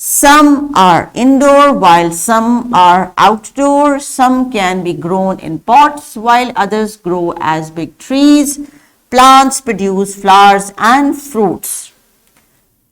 some are indoor while some are outdoor, some can be grown in pots while others grow as big trees, plants produce flowers and fruits।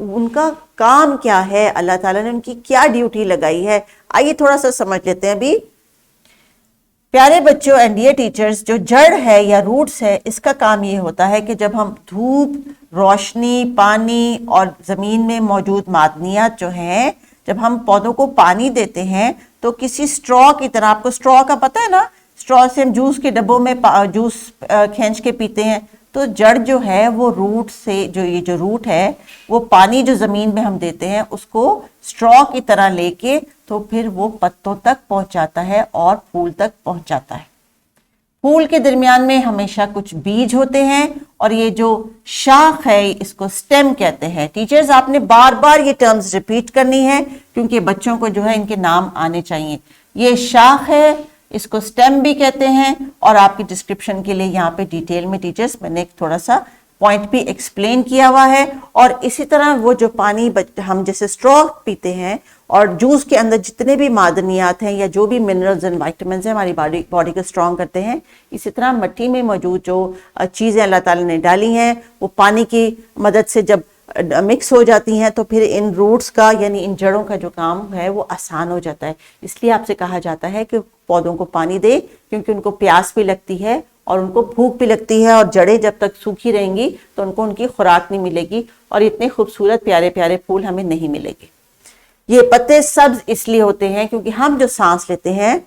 ان کا کام کیا ہے, اللہ تعالیٰ نے ان کی کیا duty لگائی ہے. آئیے تھوڑا سا سمجھ لیتے ہیں ابھی. پیارے بچوں اینڈ ڈیئر ٹیچرز, جو جڑ ہے یا روٹس ہے, اس کا کام یہ ہوتا ہے کہ جب ہم دھوپ, روشنی, پانی اور زمین میں موجود معدنیات جو ہیں, جب ہم پودوں کو پانی دیتے ہیں تو کسی سٹرا کی طرح, آپ کو سٹرا کا پتہ ہے نا, سٹرا سے ہم جوس کے ڈبوں میں جوس کھینچ کے پیتے ہیں, تو جڑ جو ہے وہ روٹ سے, جو یہ جو روٹ ہے وہ پانی جو زمین میں ہم دیتے ہیں اس کو سٹرا کی طرح لے کے تو پھر وہ پتوں تک پہنچاتا ہے اور پھول تک پہنچاتا ہے. پھول کے درمیان میں ہمیشہ کچھ بیج ہوتے ہیں اور یہ جو شاخ ہے اس کو سٹیم کہتے ہیں. ٹیچرز آپ نے بار بار یہ ٹرمز ریپیٹ کرنی ہے کیونکہ بچوں کو جو ہے ان کے نام آنے چاہیے. یہ شاخ ہے, اس کو سٹیم بھی کہتے ہیں, اور آپ کی ڈسکرپشن کے لیے یہاں پہ ڈیٹیل میں ٹیچرز میں نے ایک تھوڑا سا پوائنٹ بھی ایکسپلین کیا ہوا ہے. اور اسی طرح وہ جو پانی ہم جیسے سٹرا پیتے ہیں اور جوس کے اندر جتنے بھی معدنیات ہیں یا جو بھی منرلز اینڈ وائٹامنز ہیں ہماری باڈی کو اسٹرانگ کرتے ہیں, اسی طرح مٹی میں موجود جو چیزیں اللہ تعالیٰ نے ڈالی ہیں وہ پانی کی مدد سے جب مکس ہو جاتی ہیں تو پھر ان روٹس کا یعنی ان جڑوں کا جو کام ہے وہ آسان ہو جاتا ہے. اس لیے آپ سے کہا جاتا ہے کہ پودوں کو پانی دے کیونکہ ان کو پیاس بھی لگتی ہے اور ان کو بھوک بھی لگتی ہے, اور جڑیں جب تک سوکھی رہیں گی تو ان کو ان کی خوراک نہیں ملے گی اور اتنے خوبصورت پیارے پیارے پھول ہمیں نہیں ملے گے. یہ پتے سبز اس لیے ہوتے ہیں کیونکہ ہم جو سانس لیتے ہیں,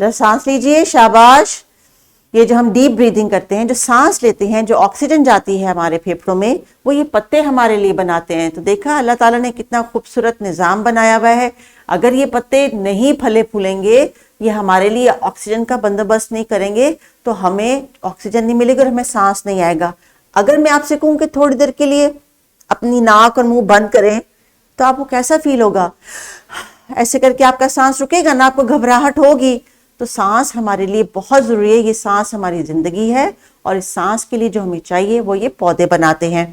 جو سانس لیجئے, شاباش, یہ جو ہم ڈیپ بریدنگ کرتے ہیں, جو سانس لیتے ہیں, جو آکسیجن جاتی ہے ہمارے پھیپھڑوں میں, وہ یہ پتے ہمارے لیے بناتے ہیں. تو دیکھا اللہ تعالیٰ نے کتنا خوبصورت نظام بنایا ہوا ہے. اگر یہ پتے نہیں پھلے پھولیں گے, یہ ہمارے لیے آکسیجن کا بندوبست نہیں کریں گے تو ہمیں آکسیجن نہیں ملے گا اور ہمیں سانس نہیں آئے گا. اگر میں آپ سے کہوں کہ تھوڑی دیر کے لیے اپنی ناک اور منہ بند کریں تو آپ کو کیسا فیل ہوگا؟ ایسے کر کے آپ کا سانس رکے گا نا, آپ کو گھبراہٹ ہوگی. تو سانس ہمارے لیے بہت ضروری ہے. یہ سانس ہماری زندگی ہے اور اس سانس کے لیے جو ہمیں چاہیے وہ یہ پودے بناتے ہیں.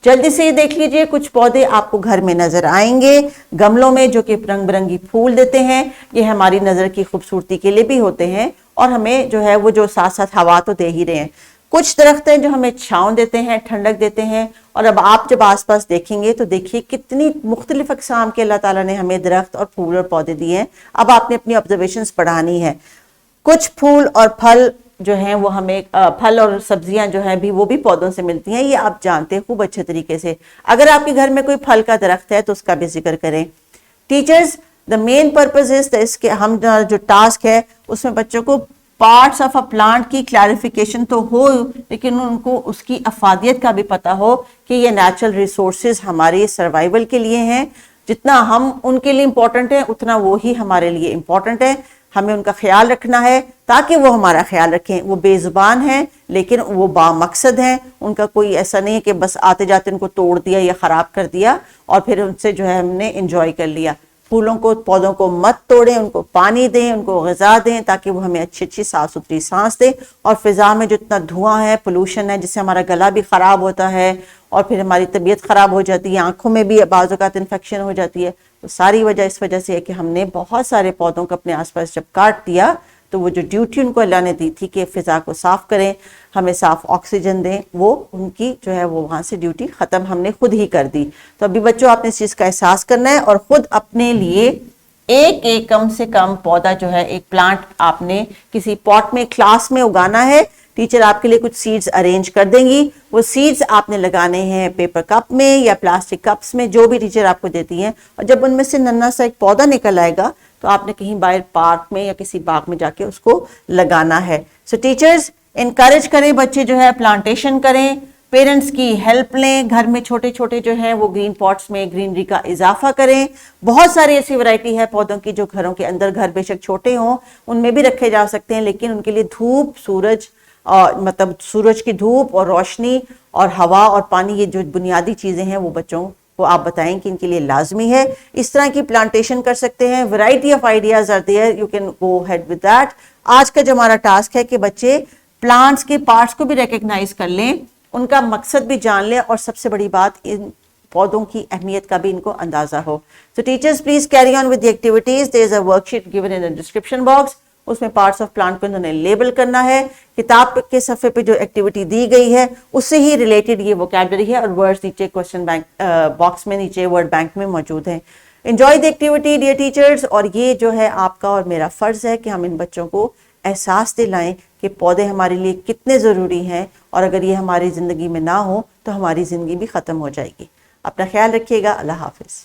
جلدی سے یہ دیکھ لیجئے, کچھ پودے آپ کو گھر میں نظر آئیں گے گملوں میں جو کہ رنگ برنگی پھول دیتے ہیں. یہ ہماری نظر کی خوبصورتی کے لیے بھی ہوتے ہیں اور ہمیں جو ہے وہ جو ساتھ ساتھ ہوا تو دے ہی رہے ہیں. کچھ درخت ہیں جو ہمیں چھاؤں دیتے ہیں, ٹھنڈک دیتے ہیں. اور اب آپ جب آس پاس دیکھیں گے تو دیکھیے کتنی مختلف اقسام کے اللہ تعالیٰ نے ہمیں درخت اور پھول اور پودے دیے ہیں. اب آپ نے اپنی آبزرویشنز پڑھانی ہے. کچھ پھول اور پھل جو ہیں وہ ہمیں, پھل اور سبزیاں جو ہیں بھی وہ بھی پودوں سے ملتی ہیں, یہ آپ جانتے ہیں خوب اچھے طریقے سے. اگر آپ کے گھر میں کوئی پھل کا درخت ہے تو اس کا بھی ذکر کریں. Teachers, the main purpose is اس کے ہم جو ٹاسک ہے اس میں بچوں کو پارٹس آف اے پلانٹ کی کلیریفیکیشن تو ہو, لیکن ان کو اس کی افادیت کا بھی پتا ہو کہ یہ نیچرل ریسورسز ہمارے سروائیول کے لیے ہیں. جتنا ہم ان کے لیے امپورٹنٹ ہیں اتنا وہی ہمارے لیے امپورٹنٹ ہے. ہمیں ان کا خیال رکھنا ہے تاکہ وہ ہمارا خیال رکھیں. وہ بے زبان ہیں لیکن وہ با مقصد ہیں. ان کا کوئی ایسا نہیں ہے کہ بس آتے جاتے ان کو توڑ دیا یا خراب کر دیا اور پھر ان سے جو ہے ہم نے انجوائے کر لیا. پھولوں کو, پودوں کو مت توڑیں, ان کو پانی دیں, ان کو غذا دیں تاکہ وہ ہمیں اچھی اچھی صاف ستھری سانس دیں. اور فضا میں جو اتنا دھواں ہے, پولوشن ہے, جس سے ہمارا گلا بھی خراب ہوتا ہے اور پھر ہماری طبیعت خراب ہو جاتی ہے, آنکھوں میں بھی بعض اوقات انفیکشن ہو جاتی ہے. تو ساری وجہ اس وجہ سے ہے کہ ہم نے بہت سارے پودوں کو اپنے آس پاس جب کاٹ دیا تو وہ جو ڈیوٹی ان کو اللہ نے دی تھی کہ فضا کو صاف کریں, ہمیں صاف آکسیجن دیں, وہ ان کی جو ہے وہ وہاں سے ڈیوٹی ختم ہم نے خود ہی کر دی. تو ابھی بچوں آپ نے اس چیز کا احساس کرنا ہے اور خود اپنے لیے ایک کم سے کم پودا جو ہے, ایک پلانٹ آپ نے کسی پاٹ میں کلاس میں اگانا ہے. ٹیچر آپ کے لیے کچھ سیڈز ارینج کر دیں گی. وہ سیڈز آپ نے لگانے ہیں پیپر کپ میں یا پلاسٹک کپس میں, جو بھی ٹیچر آپ کو دیتی ہیں. اور جب ان میں سے ننھا سا ایک پودا نکل آئے گا تو آپ نے کہیں باہر پارک میں یا کسی باغ میں جا کے اس کو لگانا ہے. سو ٹیچرز انکریج کریں بچے جو ہے پلانٹیشن کریں, پیرنٹس کی ہیلپ لیں, گھر میں چھوٹے چھوٹے جو ہیں وہ گرین پاٹس میں گرینری کا اضافہ کریں. بہت ساری ایسی ورائٹی ہے پودوں کی جو گھروں کے اندر, گھر بے شک چھوٹے ہوں ان میں بھی رکھے جا سکتے ہیں, لیکن ان کے لیے دھوپ, سورج, مطلب سورج کی دھوپ اور روشنی اور ہوا اور پانی, یہ جو بنیادی چیزیں ہیں وہ بچوں کو آپ بتائیں کہ ان کے لیے لازمی ہے. اس طرح کی پلانٹیشن کر سکتے ہیں. Variety of ideas are there, you can go ahead with that. آج کا جو ہمارا ٹاسک ہے کہ بچے پلانٹس کے پارٹس کو بھی ریکگنائز کر لیں, ان کا مقصد بھی جان لیں, اور سب سے بڑی بات ان پودوں کی اہمیت کا بھی ان کو اندازہ ہو. So teachers, please carry on with the activities. There is a worksheet given in the description box. اس میں پارٹس آف پلانٹ کو انہوں نے لیبل کرنا ہے. کتاب کے صفحے پہ جو ایکٹیویٹی دی گئی ہے اس سے ہی ریلیٹڈ یہ ووکیبلری ہے اور ورڈز نیچے کوسچن بینک باکس میں نیچے ورڈ بینک میں موجود ہیں. Enjoy the activity dear teachers. اور یہ جو ہے آپ کا اور میرا فرض ہے کہ ہم ان بچوں کو احساس دلائیں کہ پودے ہمارے لیے کتنے ضروری ہیں اور اگر یہ ہماری زندگی میں نہ ہو تو ہماری زندگی بھی ختم ہو جائے گی. اپنا خیال رکھیے گا. اللہ حافظ.